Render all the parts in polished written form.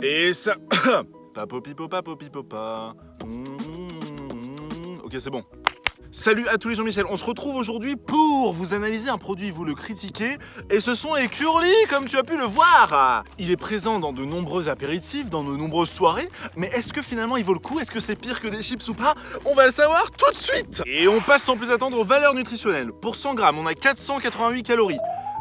Et ça... Papopipopa, popipopa. Ok, c'est bon. Salut à tous les Jean-Michel, on se retrouve aujourd'hui pour vous analyser un produit, vous le critiquez, et ce sont les curlis, comme tu as pu le voir. Il est présent dans de nombreux apéritifs, dans de nombreuses soirées, mais est-ce que finalement il vaut le coup? Est-ce que c'est pire que des chips ou pas? On va le savoir tout de suite. Et on passe sans plus attendre aux valeurs nutritionnelles. Pour 100 grammes, on a 488 calories.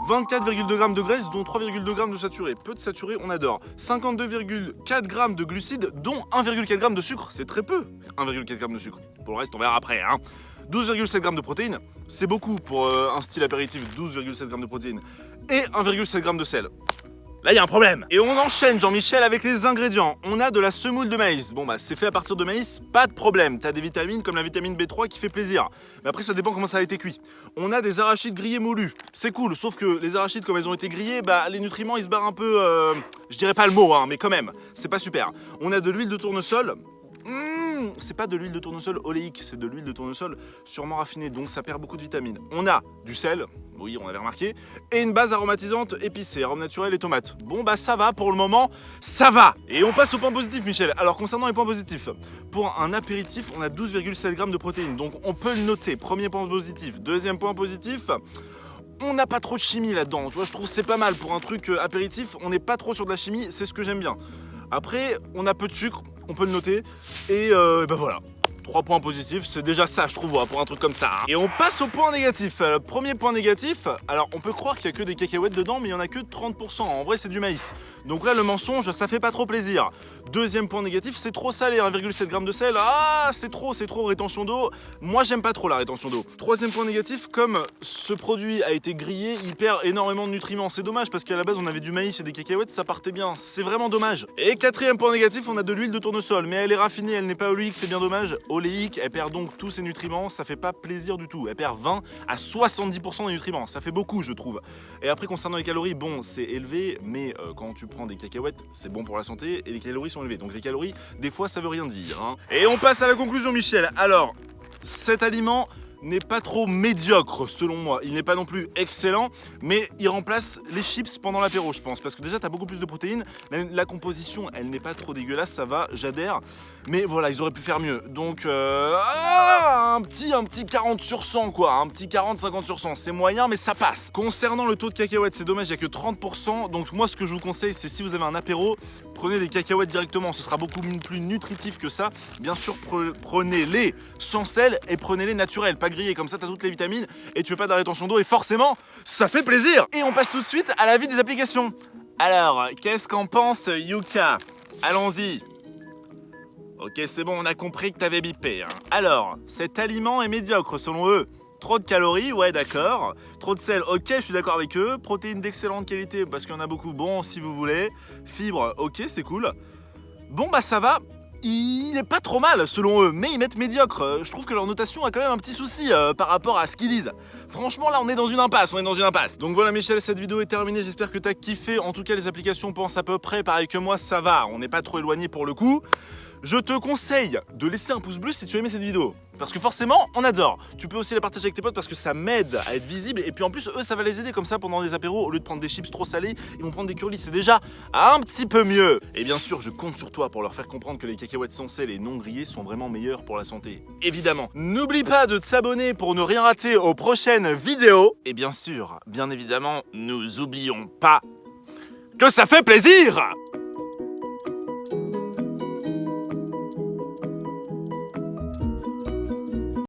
24,2 g de graisse, dont 3,2 g de saturé. Peu de saturé, on adore. 52,4 g de glucides, dont 1,4 g de sucre. C'est très peu, 1,4 g de sucre. Pour le reste, on verra après. 12,7 g de protéines, c'est beaucoup pour un style apéritif, 12,7 g de protéines. Et 1,7 g de sel. Là, il y a un problème. Et on enchaîne, Jean-Michel, avec les ingrédients. On a de la semoule de maïs. Bon, bah, c'est fait à partir de maïs, pas de problème. T'as des vitamines comme la vitamine B3 qui fait plaisir. Mais après, ça dépend comment ça a été cuit. On a des arachides grillés moulus. C'est cool, sauf que les arachides, comme elles ont été grillées, bah, les nutriments, ils se barrent un peu... Je dirais pas le mot, mais quand même, c'est pas super. On a de l'huile de tournesol. C'est pas de l'huile de tournesol oléique, c'est de l'huile de tournesol sûrement raffinée, donc ça perd beaucoup de vitamines. On a du sel, oui, on avait remarqué, et une base aromatisante épicée, arôme naturel et tomate. Bon, bah ça va, pour le moment, ça va. Et on passe au point positif, Michel. Alors, concernant les points positifs, pour un apéritif, on a 12,7 g de protéines, donc on peut le noter. Premier point positif. Deuxième point positif, on n'a pas trop de chimie là-dedans, tu vois, je trouve que c'est pas mal. Pour un truc apéritif, on n'est pas trop sur de la chimie, c'est ce que j'aime bien. Après, on a peu de sucre, on peut le noter, et bah voilà. 3 points positifs, c'est déjà ça je trouve pour un truc comme ça. Et on passe au point négatif. Premier point négatif, alors on peut croire qu'il n'y a que des cacahuètes dedans, mais il n'y en a que 30%. En vrai c'est du maïs. Donc là le mensonge, ça fait pas trop plaisir. Deuxième point négatif, c'est trop salé, 1,7 g de sel. Ah c'est trop, rétention d'eau. Moi j'aime pas trop la rétention d'eau. Troisième point négatif, comme ce produit a été grillé, il perd énormément de nutriments. C'est dommage parce qu'à la base on avait du maïs et des cacahuètes, ça partait bien. C'est vraiment dommage. Et quatrième point négatif, on a de l'huile de tournesol, mais elle est raffinée, elle n'est pas oléique, c'est bien dommage. Oléique, elle perd donc tous ses nutriments, ça fait pas plaisir du tout. Elle perd 20 à 70% des nutriments, ça fait beaucoup je trouve. Et après concernant les calories, bon c'est élevé, mais quand tu prends des cacahuètes, c'est bon pour la santé et les calories sont élevées. Donc les calories, des fois ça veut rien dire. Et on passe à la conclusion Michel. Alors, cet aliment n'est pas trop médiocre selon moi, il n'est pas non plus excellent, mais il remplace les chips pendant l'apéro je pense, parce que déjà t'as beaucoup plus de protéines, la composition elle n'est pas trop dégueulasse, ça va, j'adhère, mais voilà ils auraient pu faire mieux, donc un petit 40 sur 100 quoi, un petit 40-50 sur 100, c'est moyen mais ça passe. Concernant le taux de cacahuètes, c'est dommage, il n'y a que 30%, donc moi ce que je vous conseille c'est si vous avez un apéro, prenez des cacahuètes directement, ce sera beaucoup plus nutritif que ça, bien sûr prenez-les sans sel et prenez-les naturels, pas grillés, comme ça t'as toutes les vitamines et tu veux pas de la rétention d'eau et forcément ça fait plaisir. Et on passe tout de suite à l'avis des applications. Alors qu'est-ce qu'en pense Yuka? Allons-y. Ok c'est bon, on a compris que t'avais bipé. Alors cet aliment est médiocre selon eux. Trop de calories, ouais d'accord. Trop de sel, ok je suis d'accord avec eux. Protéines d'excellente qualité parce qu'il y en a beaucoup, bon si vous voulez. Fibres, ok c'est cool. Bon bah ça va. Il est pas trop mal selon eux, mais ils mettent médiocre. Je trouve que leur notation a quand même un petit souci par rapport à ce qu'ils disent. Franchement là on est dans une impasse, Donc voilà Michel, cette vidéo est terminée, j'espère que t'as kiffé. En tout cas les applications pensent à peu près pareil que moi, ça va, on n'est pas trop éloigné pour le coup. Je te conseille de laisser un pouce bleu si tu as aimé cette vidéo. Parce que forcément, on adore. Tu peux aussi la partager avec tes potes parce que ça m'aide à être visible. Et puis en plus, eux, ça va les aider comme ça pendant les apéros. Au lieu de prendre des chips trop salés, ils vont prendre des curlis. C'est déjà un petit peu mieux. Et bien sûr, je compte sur toi pour leur faire comprendre que les cacahuètes sans sel et non grillées sont vraiment meilleures pour la santé. Évidemment. N'oublie pas de t'abonner pour ne rien rater aux prochaines vidéos. Et bien sûr, bien évidemment, nous oublions pas que ça fait plaisir!